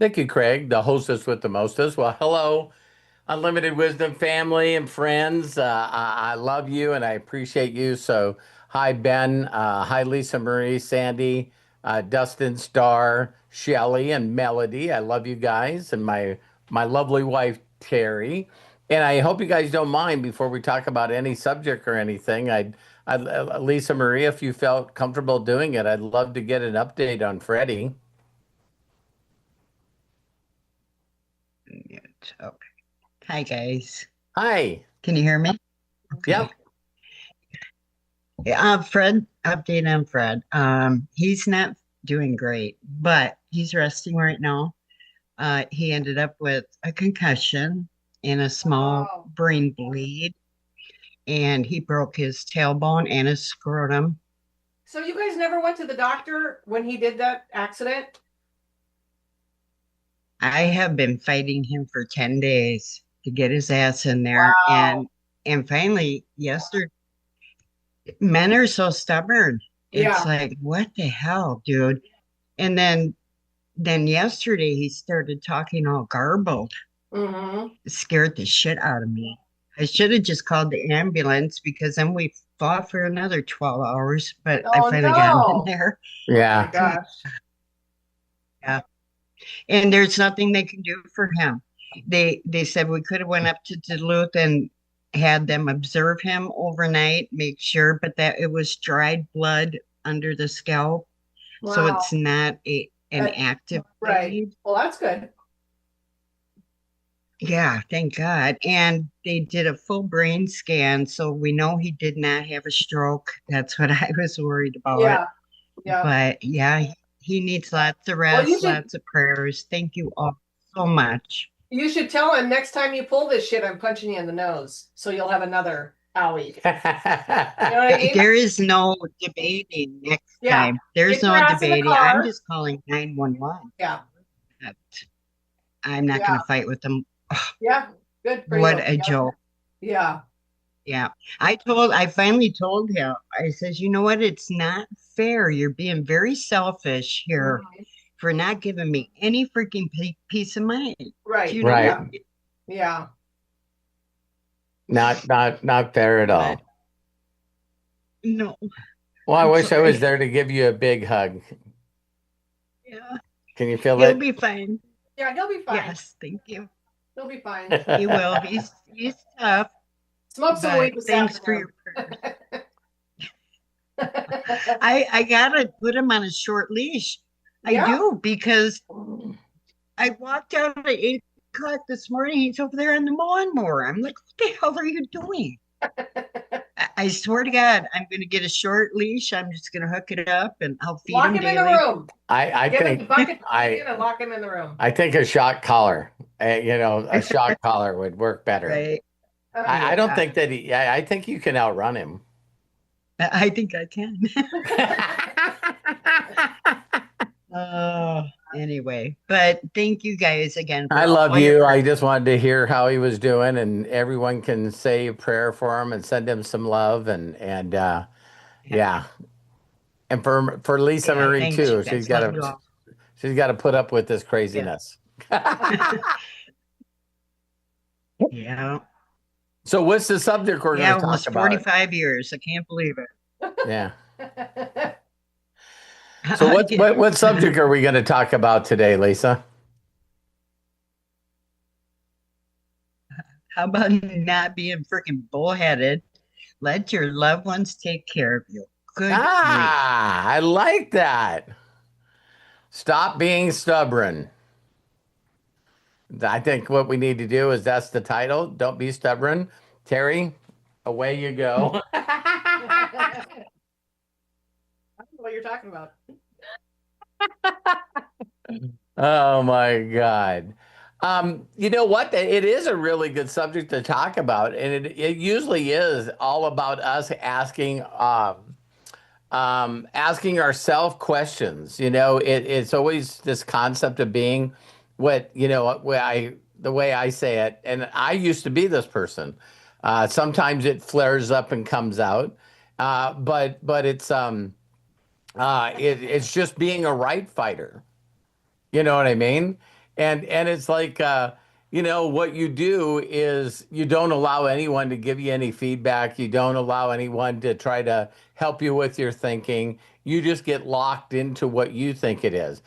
Thank you, Craig, the hostess with the mostest. Well, hello, Unlimited Wisdom family and friends. I love you and I appreciate you. So, hi, Ben. Hi, Lisa Marie, Sandy, Dustin, Star, Shelly, and Melody. I love you guys and my lovely wife, Terry. And I hope you guys don't mind before we talk about any subject or anything. Lisa Marie, if you felt comfortable doing it, I'd love to get an update on Freddie. Mute. Okay. Hi, guys. Hi. Can you hear me? Okay. Yep. Yeah, Fred, update on Fred. He's not doing great, but he's resting right now. He ended up with a concussion and a small Oh, brain bleed, and he broke his tailbone and his scrotum. so you guys never went to the doctor when he did that accident? I have been fighting him for 10 days to get his ass in there, Wow. and finally yesterday, men are so stubborn. It's Yeah. like, what the hell, dude? And then yesterday he started talking all garbled. Mm-hmm. It scared the shit out of me. I should have just called the ambulance because then we fought for another 12 hours, but I Oh finally got him in no. there. Oh my Yeah. gosh. Yeah. And there's nothing they can do for him. They said we could have went up to Duluth and had them observe him overnight, make sure, but that it was dried blood under the scalp. So Wow. it's not an Uh, active right. bleed. Well, that's good. Yeah, thank God. And they did a full brain scan, so we know he did not have a stroke. That's what I was worried about. Yeah. Yeah. But yeah, he needs lots of Well, rest, lots of prayers. Thank you all so much. you should tell him next time you pull this shit, I'm punching you in the nose, so you'll have another owie. You know what I mean? There is no debating next Yeah. time. There's Get your no ass in the debating. I'm car. just calling 911. Yeah. I'm not going Yeah. to fight with them. Yeah. Good for What you. a joke. Yeah. Yeah. I finally told him, I says, you know what? It's not fair. You're being very selfish here Mhm. for not giving me any freaking peace of mind. Right. You Right. know, Yeah. Not fair at but all. no, Well, I I'm wish I was sorry. there to give you a big hug. Yeah, Can you feel he'll it? be fine. Yeah, he'll be fine. Yes, thank you. He'll be fine. He will. He's tough, Smoke some weed but this thanks for your afternoon. prayers. I gotta put him on a short leash. I Yeah. do because I walked out at 8 o'clock this morning. He's over there on the lawnmower. I'm like, what the hell are you doing? I swear to God, I'm going to get a short leash. I'm just going to hook it up and I'll feed Lock him him in the daily. room. I Give him the think bucket I and lock him in the room. I think a shock collar, a shock collar would work better. Right. I don't Yeah. think that I think you can outrun him. I think I can. Anyway, but thank you guys again I for love all your you. prayers. I just wanted to hear how he was doing, and everyone can say a prayer for him and send him some love, and yeah, and for Lisa Yeah, Marie thanks, you too. guys. Love you all. She's got to put up with this Yeah. craziness. Yeah. So, what's the subject we're Yeah, going to talk almost about? 45 years. I can't believe it. Yeah. So, what subject are we going to talk about today, Lisa? How about not being freaking bullheaded? Let your loved ones take care of you. Good grief. I like that. Stop being stubborn. I think what we need to do is that's the title. Don't be stubborn. Terry, away you go. I don't know what you're talking about. Oh my God. You know what? It is a really good subject to talk about, and it usually is all about us asking ourselves questions. It's always this concept of being the way I say it, and I used to be this person. Sometimes it flares up and comes out, but it's just being a right fighter. You know what I mean? And it's like, what you do is you don't allow anyone to give you any feedback. You don't allow anyone to try to help you with your thinking. You just get locked into what you think it is.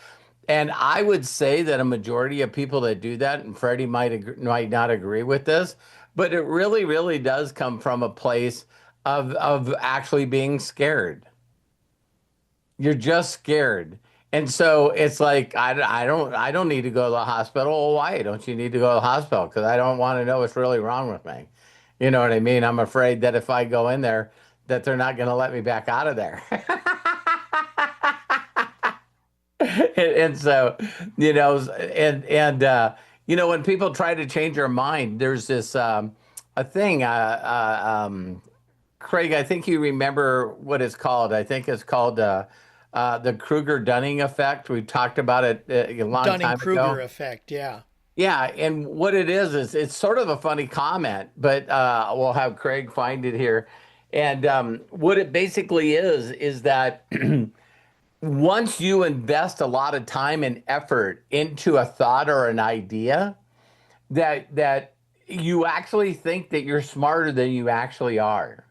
And I would say that a majority of people that do that, and Freddie might not agree with this, but it really, really does come from a place of actually being scared. You're just scared. And so it's like I don't need to go to the hospital. Well, why don't you need to go to the hospital? Because I don't want to know what's really wrong with me. You know what I mean? I'm afraid that if I go in there, that they're not going to let me back out of there. And so, when people try to change their mind, there's this a thing. Craig, I think you remember what it's called. I think it's called the Kruger Dunning effect. We talked about it a long time Dunning-Kruger ago. effect. Yeah. Yeah, and what it is it's sort of a funny comment, but we'll have Craig find it here. And what it basically is that once you invest a lot of time and effort into a thought or an idea, that you actually think that you're smarter than you actually are.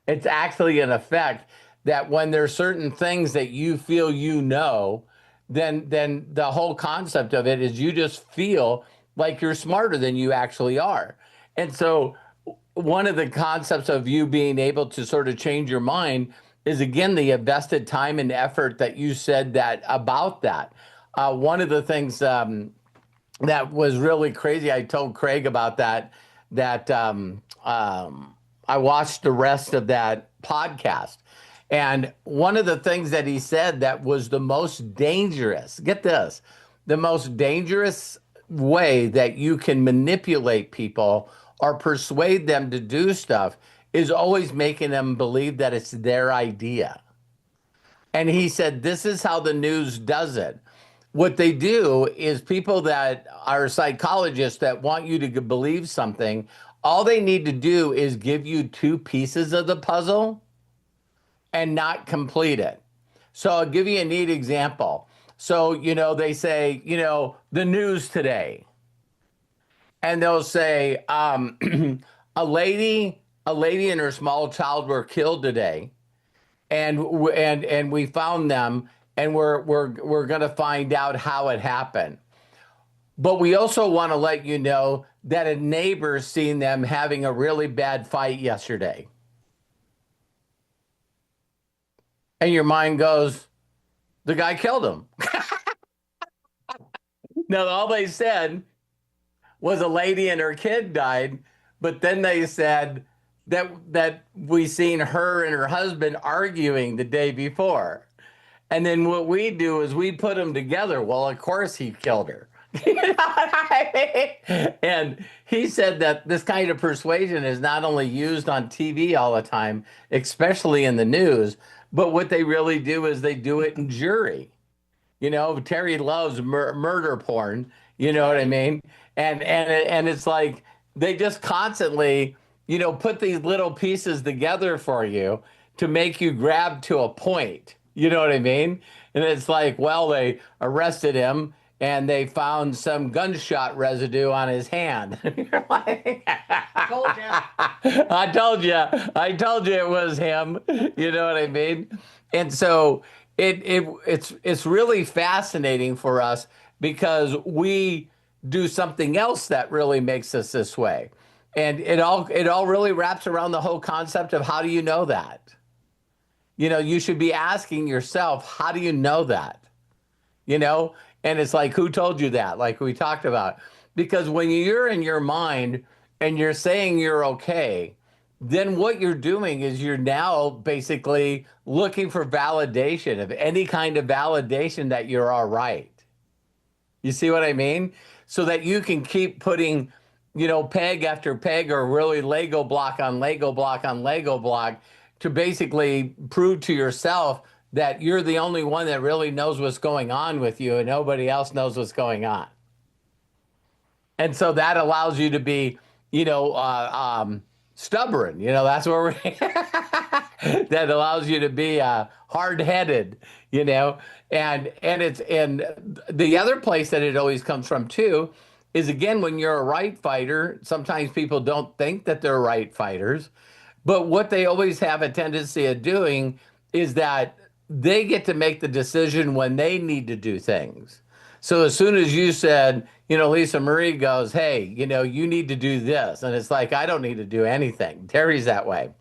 It's actually an effect that when there's certain things that you feel then the whole concept of it is you just feel like you're smarter than you actually are. And so one of the concepts of you being able to sort of change your mind is again the invested time and effort that you said that about that. One of the things that was really crazy. I told Craig about that I watched the rest of that podcast. And one of the things that he said that was the most dangerous, get this, the most dangerous way that you can manipulate people or persuade them to do stuff is always making them believe that it's their idea. And he said, this is how the news does it. What they do is people that are psychologists that want you to believe something, all they need to do is give you two pieces of the puzzle and not complete it. So I'll give you a neat example. So, they say, the news today, and they'll say, a lady and her small child were killed today, and we found them, and we're going to find out how it happened. But we also want to let you know that a neighbor seen them having a really bad fight yesterday. And your mind goes, the guy killed him. Now, all they said was a lady and her kid died, but then they said that we seen her and her husband arguing the day before. And then what we do is we put them together. Well, of course he killed her. You know what I mean? And he said that this kind of persuasion is not only used on TV all the time, especially in the news, but what they really do is they do it in jury. Terry loves murder porn. You know what I mean? And it's like they just constantly, put these little pieces together for you to make you grab to a point. You know what I mean? And it's like, well, they arrested him and they found some gunshot residue on his hand. You're like, Told ya. I told you it was him. You know what I mean? And so it's really fascinating for us because we do something else that really makes us this way. And it all really wraps around the whole concept of how do you know that? You should be asking yourself, how do you know that? And it's like, who told you that? Like we talked about. Because when you're in your mind and you're saying you're okay, then what you're doing is you're now basically looking for validation of any kind of validation that you're all right. You see what I mean? So that you can keep putting, peg after peg or really Lego block on Lego block on Lego block to basically prove to yourself that you're the only one that really knows what's going on with you and nobody else knows what's going on. And so that allows you to be, stubborn. That's where we're that allows you to be hard-headed, and the other place that it always comes from too is again when you're a right fighter, sometimes people don't think that they're right fighters, but what they always have a tendency of doing is that they get to make the decision when they need to do things. So as soon as you said, Lisa Marie goes, hey, you need to do this. And it's like, I don't need to do anything. Terry's that way.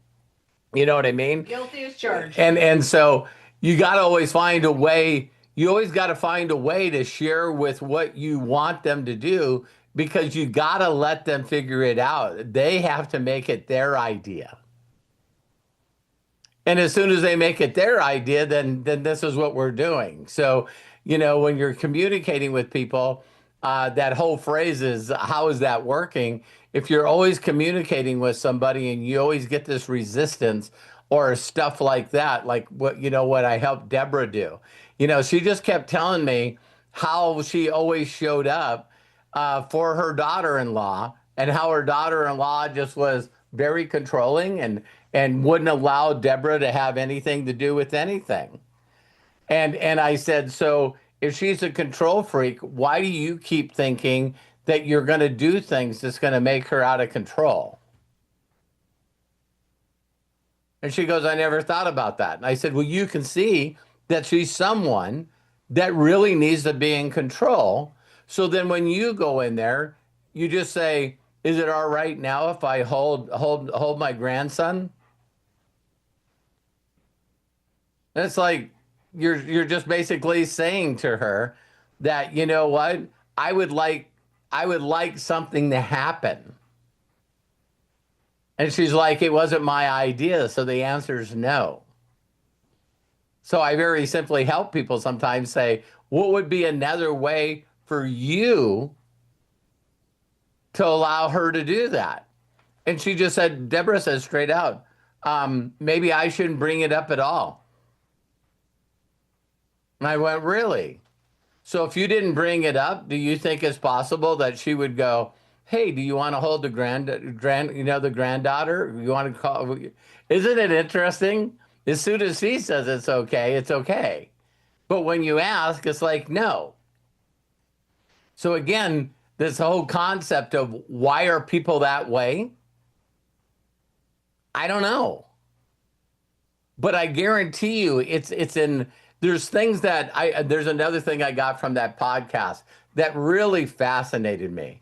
You know what I mean? Guilty as charged. And so you got to always find a way. You always got to find a way to share with what you want them to do because you got to let them figure it out. They have to make it their idea. And as soon as they make it their idea, then this is what we're doing. So, when you're communicating with people, that whole phrase is, how is that working? If you're always communicating with somebody and you always get this resistance or stuff like that, like what I helped Deborah do, she just kept telling me how she always showed up for her daughter-in-law and how her daughter-in-law just was very controlling and wouldn't allow Deborah to have anything to do with anything. And I said, so if she's a control freak, why do you keep thinking that you're going to do things that's going to make her out of control? And she goes, I never thought about that. And I said, well, you can see that she's someone that really needs to be in control. So then when you go in there, you just say, is it all right now if I hold my grandson? And it's like you're just basically saying to her that, you know what, I would like something to happen. And she's like, it wasn't my idea. So the answer is no. So I very simply help people sometimes say, what would be another way for you to allow her to do that? And she just said, Deborah says straight out, maybe I shouldn't bring it up at all. And I went, really? So if you didn't bring it up, do you think it's possible that she would go, hey, do you want to hold the the granddaughter? You want to call? Isn't it interesting? As soon as she says it's okay, it's okay. But when you ask, it's like, no. So again, this whole concept of why are people that way? I don't know. But I guarantee you there's things there's another thing I got from that podcast that really fascinated me.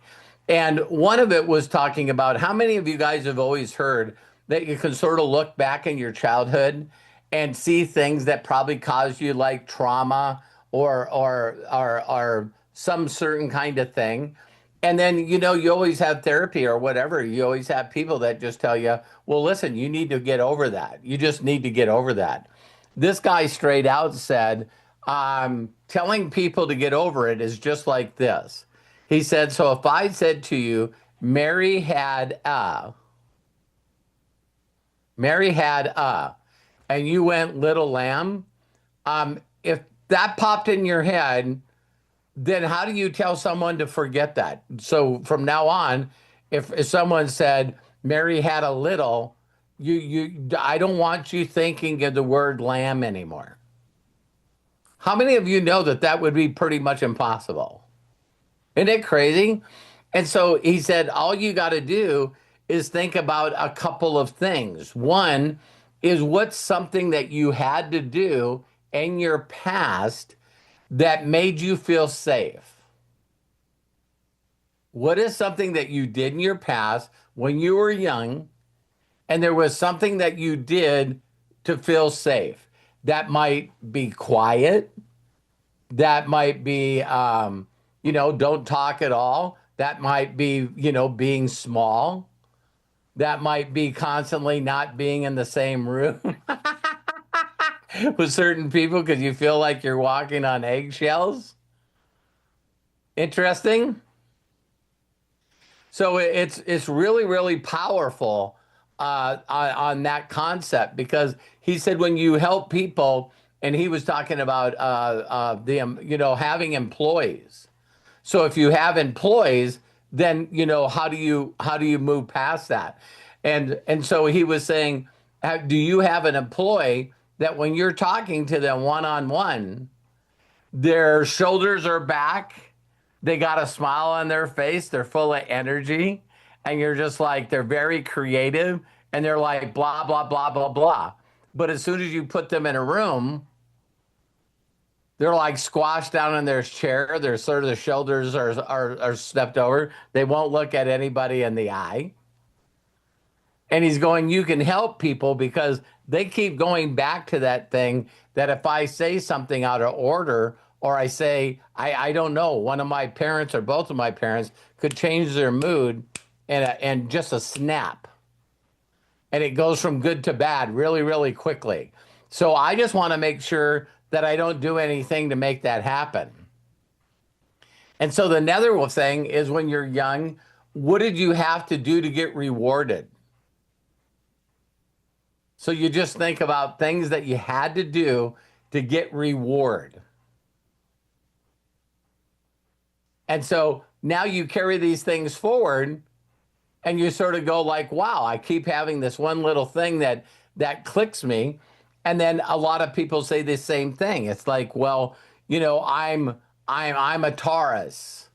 And one of it was talking about how many of you guys have always heard that you can sort of look back in your childhood and see things that probably caused you like trauma or some certain kind of thing. And then, you always have therapy or whatever. You always have people that just tell you, well, listen, you need to get over that. You just need to get over that. This guy straight out said, telling people to get over it is just like this. He said, so if I said to you, Mary had a, and you went little lamb, if that popped in your head, then how do you tell someone to forget that? So from now on, if someone said Mary had a little, I don't want you thinking of the word lamb anymore. How many of you know that would be pretty much impossible? Isn't it crazy? And so he said, all you got to do is think about a couple of things. One is, what's something that you had to do in your past that made you feel safe? What is something that you did in your past when you were young, and there was something that you did to feel safe? That might be quiet. That might be, don't talk at all. That might be, being small. That might be constantly not being in the same room with certain people because you feel like you're walking on eggshells. Interesting. So it's really, really powerful on that concept, because he said when you help people, and he was talking about having employees. So if you have employees, then how do you move past that? And so he was saying, Do you have an employee that when you're talking to them one-on-one, their shoulders are back, they got a smile on their face, they're full of energy, and you're just like, they're very creative, and they're like, blah, blah, blah, blah, blah. But as soon as you put them in a room, they're like squashed down in their chair. Their sort of the shoulders are stepped over. They won't look at anybody in the eye. And he's going, you can help people because they keep going back to that thing that if I say something out of order, or I say, I don't know, one of my parents or both of my parents could change their mood and just a snap. And it goes from good to bad really, really quickly. So I just want to make sure that I don't do anything to make that happen. And so the nether thing is when you're young, what did you have to do to get rewarded? So you just think about things that you had to do to get reward. And so now you carry these things forward and you sort of go like, wow, I keep having this one little thing that clicks me. And then a lot of people say the same thing. It's like, well, I'm a Taurus.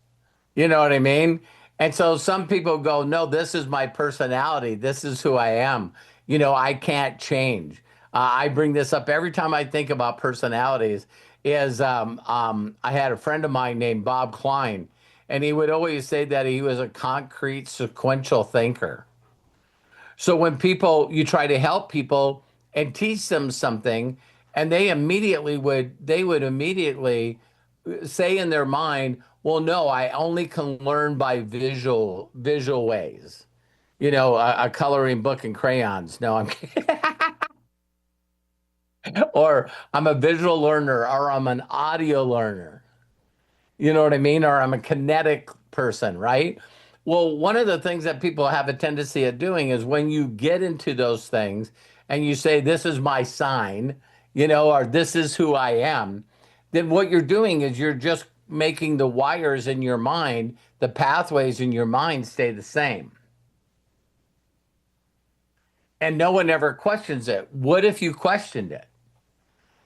You know what I mean? And so some people go, no, this is my personality. This is who I am. I can't change. I bring this up every time I think about personalities. I had a friend of mine named Bob Klein, and he would always say that he was a concrete sequential thinker. So when you try to help people and teach them something, and they would immediately say in their mind, well, no, I only can learn by visual ways. A coloring book and crayons. No, I'm kidding. Or I'm a visual learner, or I'm an audio learner. You know what I mean? Or I'm a kinetic person, right? Well, one of the things that people have a tendency of doing is when you get into those things and you say, this is my sign, or this is who I am, then what you're doing is you're just making the wires in your mind, the pathways in your mind stay the same. And no one ever questions it. What if you questioned it?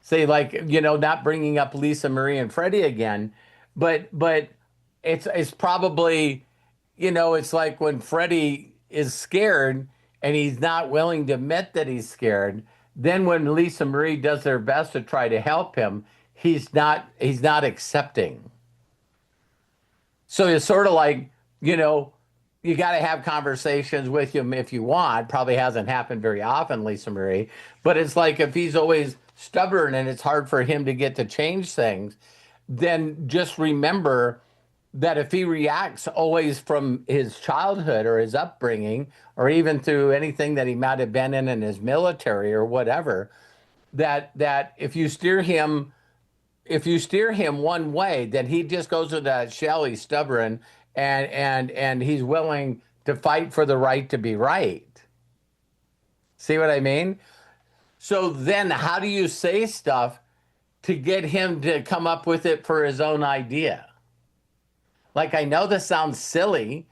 Say, like, not bringing up Lisa Marie and Freddie again, but it's probably, it's like when Freddie is scared and he's not willing to admit that he's scared. Then when Lisa Marie does their best to try to help him, he's not accepting. So it's sort of like, you got to have conversations with him if you want. Probably hasn't happened very often, Lisa Marie. But it's like if he's always stubborn and it's hard for him to get to change things, then just remember that if he reacts always from his childhood or his upbringing, or even through anything that he might have been in his military or whatever, that if you steer him one way, then he just goes to that shell. He's stubborn and he's willing to fight for the right to be right. See what I mean? So then how do you say stuff to get him to come up with it for his own idea? Like, I know this sounds silly,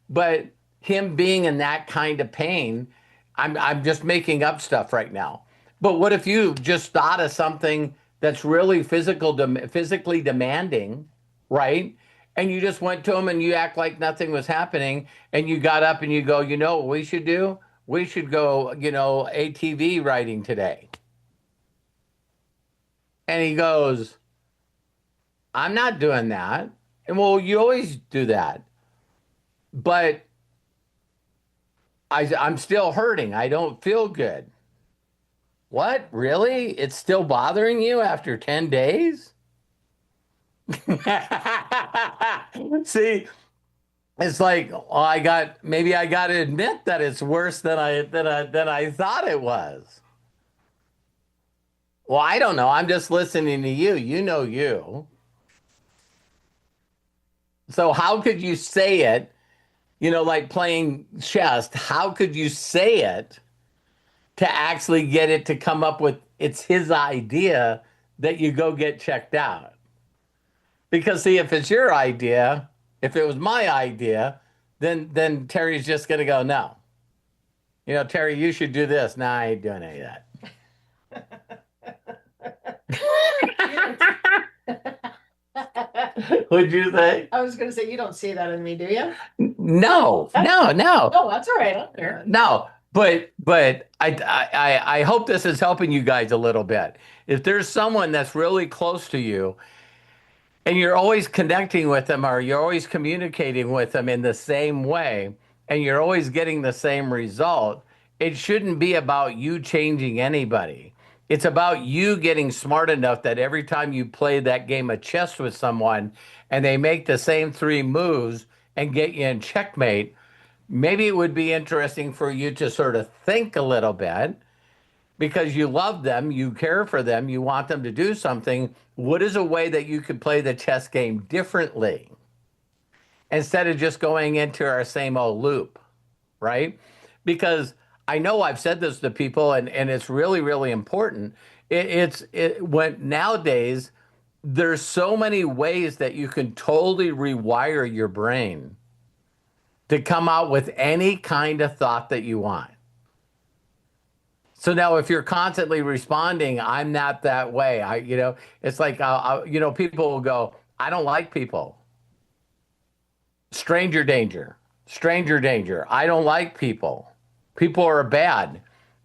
but him being in that kind of pain, I'm just making up stuff right now. But what if you just thought of something that's really physically demanding, right? And you just went to him and you act like nothing was happening, and you got up and you go, what we should do? We should go, ATV riding today. And he goes, I'm not doing that. And well, you always do that. But I'm still hurting. I don't feel good. What? Really? It's still bothering you after 10 days? See, it's like, well, maybe I got to admit that it's worse than I thought it was. Well, I don't know. I'm just listening to you. You know you. So how could you say it, like playing chess, how could you say it to actually get it to come up with it's his idea that you go get checked out? Because see, if it's your idea, if it was my idea, then Terry's just going to go, no. Terry, you should do this. Nah, I ain't doing any of that. What'd you say? I was going to say, you don't see that in me, do you? No, no, no. Oh, that's all right. I don't care. No, but I hope this is helping you guys a little bit. If there's someone that's really close to you and you're always connecting with them or you're always communicating with them in the same way and you're always getting the same result, it shouldn't be about you changing anybody. It's about you getting smart enough that every time you play that game of chess with someone and they make the same three moves and get you in checkmate, maybe it would be interesting for you to sort of think a little bit because you love them, you care for them, you want them to do something. What is a way that you could play the chess game differently instead of just going into our same old loop, right? Because I know I've said this to people, and it's really, really important. When nowadays there's so many ways that you can totally rewire your brain to come out with any kind of thought that you want. So now, if you're constantly responding, I'm not that way. It's like, people will go, I don't like people. Stranger danger, stranger danger. I don't like people. People are bad.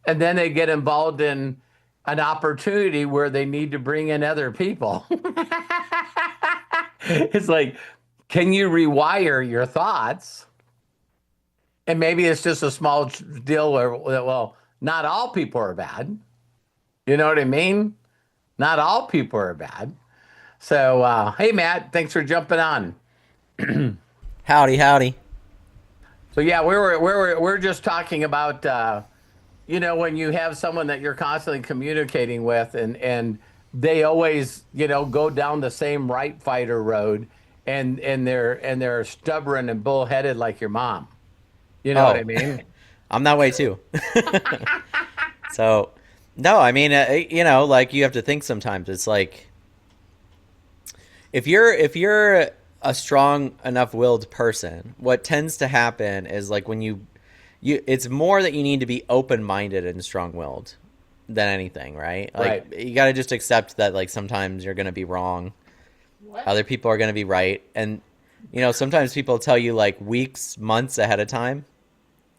And then they get involved in an opportunity where they need to bring in other people. It's like, can you rewire your thoughts? And maybe it's just a small deal where, well, not all people are bad. You know what I mean? Not all people are bad. So, hey, Matt, thanks for jumping on. Howdy, howdy. So, yeah, we're just talking about, when you have someone that you're constantly communicating with and they always, go down the same right fighter road and they're stubborn and bullheaded like your mom. You know what I mean? I'm that way too. So, no, I mean, like you have to think sometimes. It's like if you're a strong enough willed person, what tends to happen is like when you it's more that you need to be open minded and strong willed than anything, right? Like you got to just accept that like sometimes you're going to be wrong. What? Other people are going to be right. And sometimes people tell you like weeks, months ahead of time.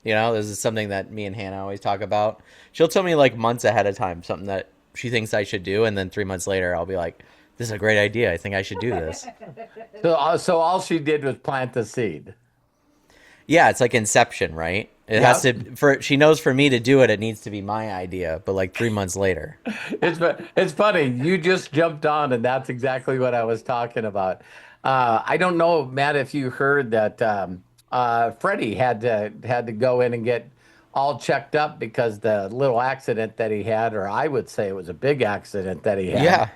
This is something that me and Hannah always talk about. She'll tell me like months ahead of time something that she thinks I should do, and then 3 months later I'll be like, this is a great idea. I think I should do this. So all she did was plant the seed. Yeah, it's like inception, right? It has to she knows for me to do it, it needs to be my idea, but like 3 months later. It's funny. You just jumped on, and that's exactly what I was talking about. I don't know, Matt, if you heard that Freddie had to go in and get all checked up because the little accident that he had, or I would say it was a big accident that he had. Yeah.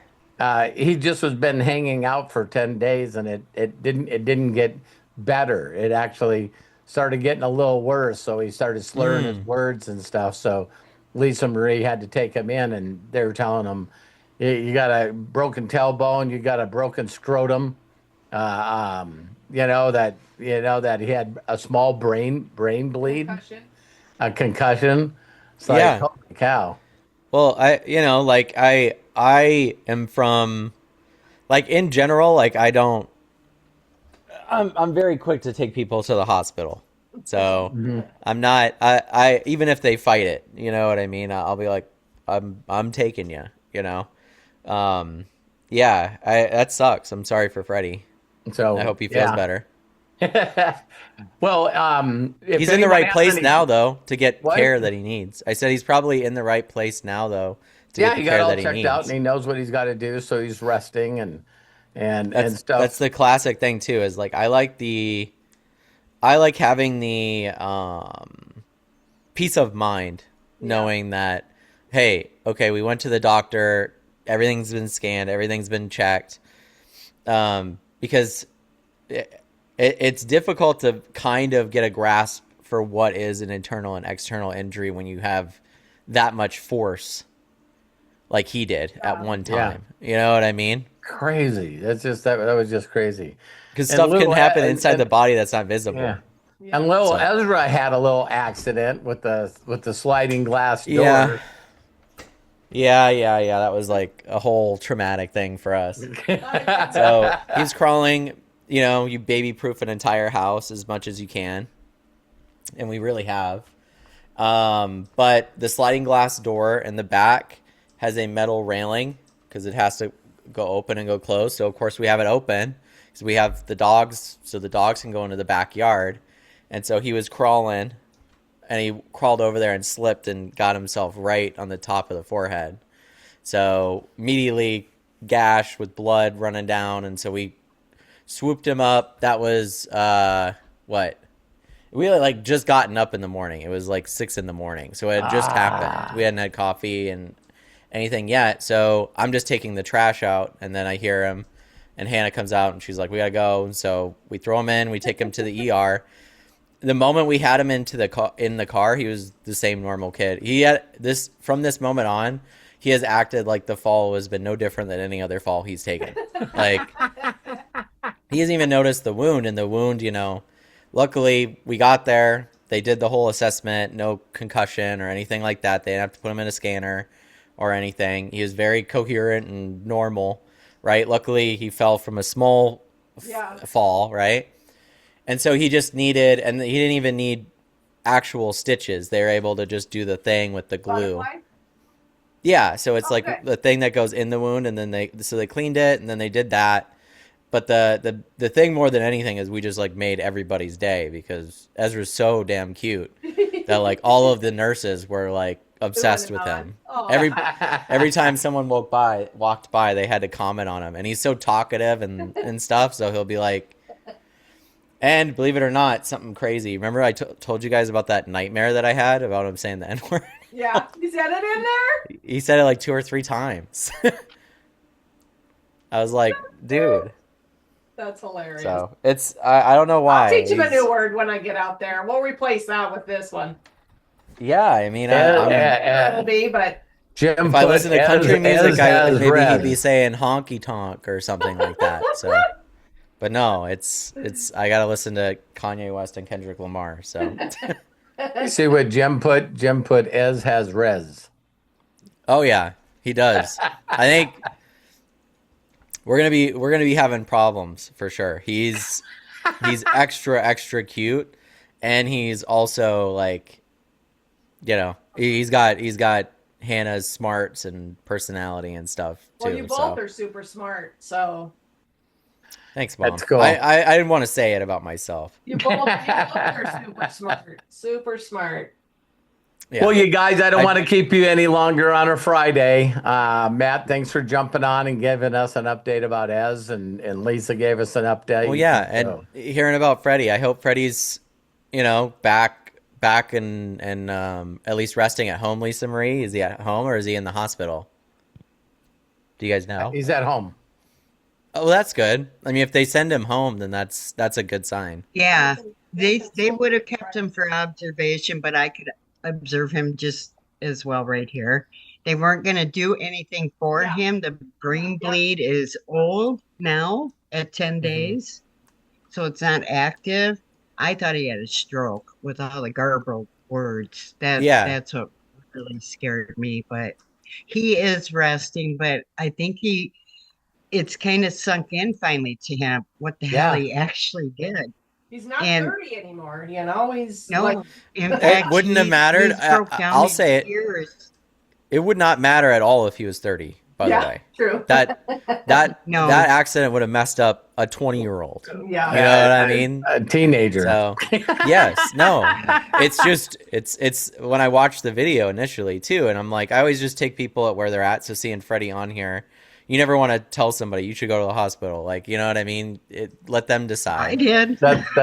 He just was been hanging out for 10 days and it didn't get better. It actually started getting a little worse. So he started slurring his words and stuff. So Lisa Marie had to take him in, and they were telling him, you got a broken tailbone, you got a broken scrotum. That he had a small brain bleed, a concussion. It's like, holy cow. Well, I am from, like, in general, like, I'm very quick to take people to the hospital. So I'm not, I even if they fight it, you know what I mean? I'll be like, I'm taking you, that sucks. I'm sorry for Freddie. So I hope he feels better. Well, he's in the right place now, though, to get care that he needs. I said he's probably in the right place now, though, to get the care that he needs. Yeah, he got all checked out, and he knows what he's got to do, so he's resting and stuff. That's the classic thing too. Is like I like having the peace of mind, knowing that, hey, okay, we went to the doctor, everything's been scanned, everything's been checked, because it's difficult to kind of get a grasp for what is an internal and external injury when you have that much force like he did at one time. You know what I mean? Crazy. That was just crazy. Because stuff can happen inside the body that's not visible. Yeah. Yeah. And little So- Ezra had a little accident with the sliding glass door. Yeah. Yeah. That was like a whole traumatic thing for us. So he's crawling, you baby proof an entire house as much as you can. And we really have. But the sliding glass door in the back has a metal railing because it has to go open and go close. So, of course, we have it open because we have the dogs, so the dogs can go into the backyard. And so he was crawling, and he crawled over there and slipped and got himself right on the top of the forehead. So immediately gash with blood running down, and so we swooped him up. That was what? We had just gotten up in the morning. It was 6 a.m. So it had just happened. We hadn't had coffee and anything yet. So I'm just taking the trash out, and then I hear him, and Hannah comes out, and she's like, "We gotta go." And so we throw him in. We take him to the ER. The moment we had him in the car, he was the same normal kid. He had this from this moment on. He has acted like the fall has been no different than any other fall he's taken. He hasn't even noticed the wound, and the wound, luckily we got there. They did the whole assessment, no concussion or anything like that. They didn't have to put him in a scanner or anything. He was very coherent and normal, right? Luckily, he fell from a small fall, right? And so he just needed, and he didn't even need actual stitches. They were able to just do the thing with the glue. Butterfly? Yeah, so it's Okay. the thing that goes in the wound, and then they cleaned it, and then they did that. But the thing more than anything is we just made everybody's day because Ezra's so damn cute that all of the nurses were obsessed with him. Oh. Every time someone walked by, they had to comment on him, and he's so talkative and stuff. So he'll be like, and believe it or not, something crazy. Remember I told you guys about that nightmare that I had about him saying the N-word? Yeah, you said it in there? He said it 2 or 3 times. I was like, dude. That's hilarious. So it's I don't know why. I'll teach him a new word when I get out there. We'll replace that with this one. Yeah, I mean, It'll be, but Jim, if I listen to country music, maybe res. he'd be saying honky tonk or something like that. So, but no, it's I gotta listen to Kanye West and Kendrick Lamar. So, See what Jim put? Jim put Ez has res. oh yeah, he does. I think we're gonna be having problems for sure. He's extra cute, and he's also he's got Hannah's smarts and personality and stuff too. well, you both are super smart, so Thanks, Mom. That's cool. I didn't want to say it about myself. you both are super smart. Super smart. Yeah. Well, you guys, I don't want to keep you any longer on a Friday. Matt, thanks for jumping on and giving us an update about Ez, and Lisa gave us an update. Well, yeah, So, and hearing about Freddie, I hope Freddie's, back and at least resting at home. Lisa Marie, is he at home or is he in the hospital? Do you guys know? he's at home. Oh, well, that's good. I mean, if they send him home, then that's a good sign. Yeah, they would have kept him for observation, but I could observe him just as well right here. They weren't going to do anything for him. The brain bleed is old now at 10 days, so it's not active. I thought he had a stroke with all the garbled words. That's what really scared me. But he is resting, but I think it's kind of sunk in finally to him what the hell he actually did. He's not And- 30 anymore, He's No, in It fact, wouldn't have mattered. he's broke down I'll in say it. years. It would not matter at all if he was 30, by the way. True. That No. that accident would have messed up a 20-year-old. Yeah. You know what I mean? A teenager. So, yes, no, it's just, it's when I watched the video initially too, and I'm like, I always just take people at where they're at. So seeing Freddie on here, you never want to tell somebody you should go to the hospital. You know what I mean? Let them I decide. did. That's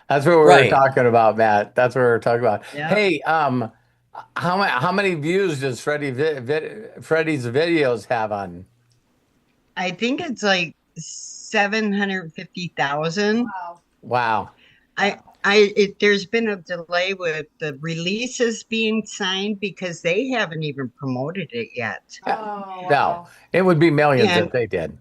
what we were Right. talking about, Matt. That's what we were talking about. Yeah. Hey, how many views does Freddie's videos have on? I think it's like 750,000. Wow. Wow. There's been a delay with the releases being signed because they haven't even promoted it yet. Oh, No, it would be millions And- if they did.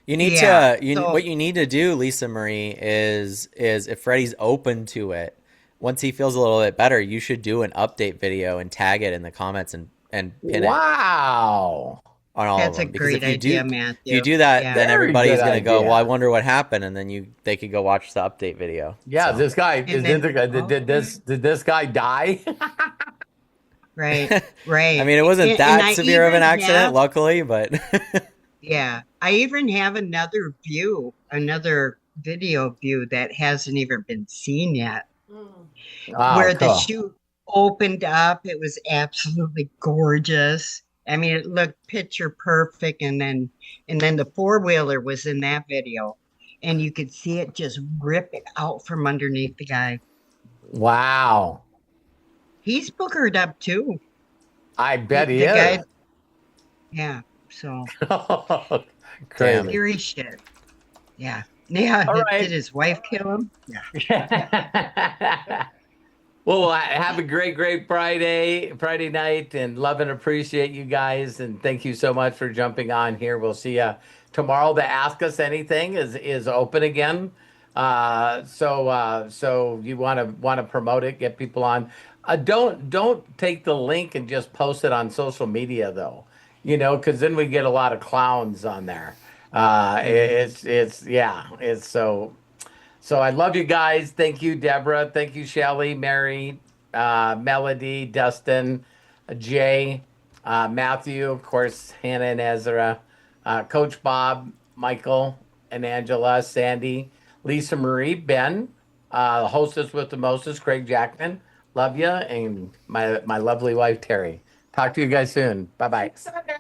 You need Yeah. to what you need to do, Lisa Marie, is if Freddie's open to it, once he feels a little bit better, you should do an update video and tag it in the comments and pin it Wow. on all That's of a them. Because great idea, Matthew. if you do that, Yeah. then Very everybody's good gonna go, idea. well, I wonder what happened, and then they could go watch the update video. Yeah, So, this guy And then- did this guy die? Right, right. I mean, it wasn't And that I severe of an even accident, have- luckily, but Yeah. I even have another video view that hasn't even been seen yet, Wow, where the cool. chute opened up. It was absolutely gorgeous. I mean, it looked picture perfect, and then the four-wheeler was in that video, and you could see it just rip it out from underneath the guy. Wow. He's boogered up too. I bet he The is. guy- Yeah. So Crazy. scary shit. Yeah. Yeah. All right. Did his wife kill him? Yeah. Well, have a great Friday night, and love and appreciate you guys, and thank you so much for jumping on here. We'll see you tomorrow. The Ask Us Anything is open again. So you want to promote it, get people on. Don't take the link and just post it on social media though, because then we get a lot of clowns on there. It's so I love you guys. Thank you, Deborah. Thank you, Shelly, Mary, Melody, Dustin, Jay, Matthew, of course, Hannah and Ezra, Coach Bob, Michael and Angela, Sandy, Lisa Marie, Ben, hostess with the mostest, Craig Jackman. Love you, and my lovely wife, Terry. Talk to you guys soon. Bye-bye. Sunday.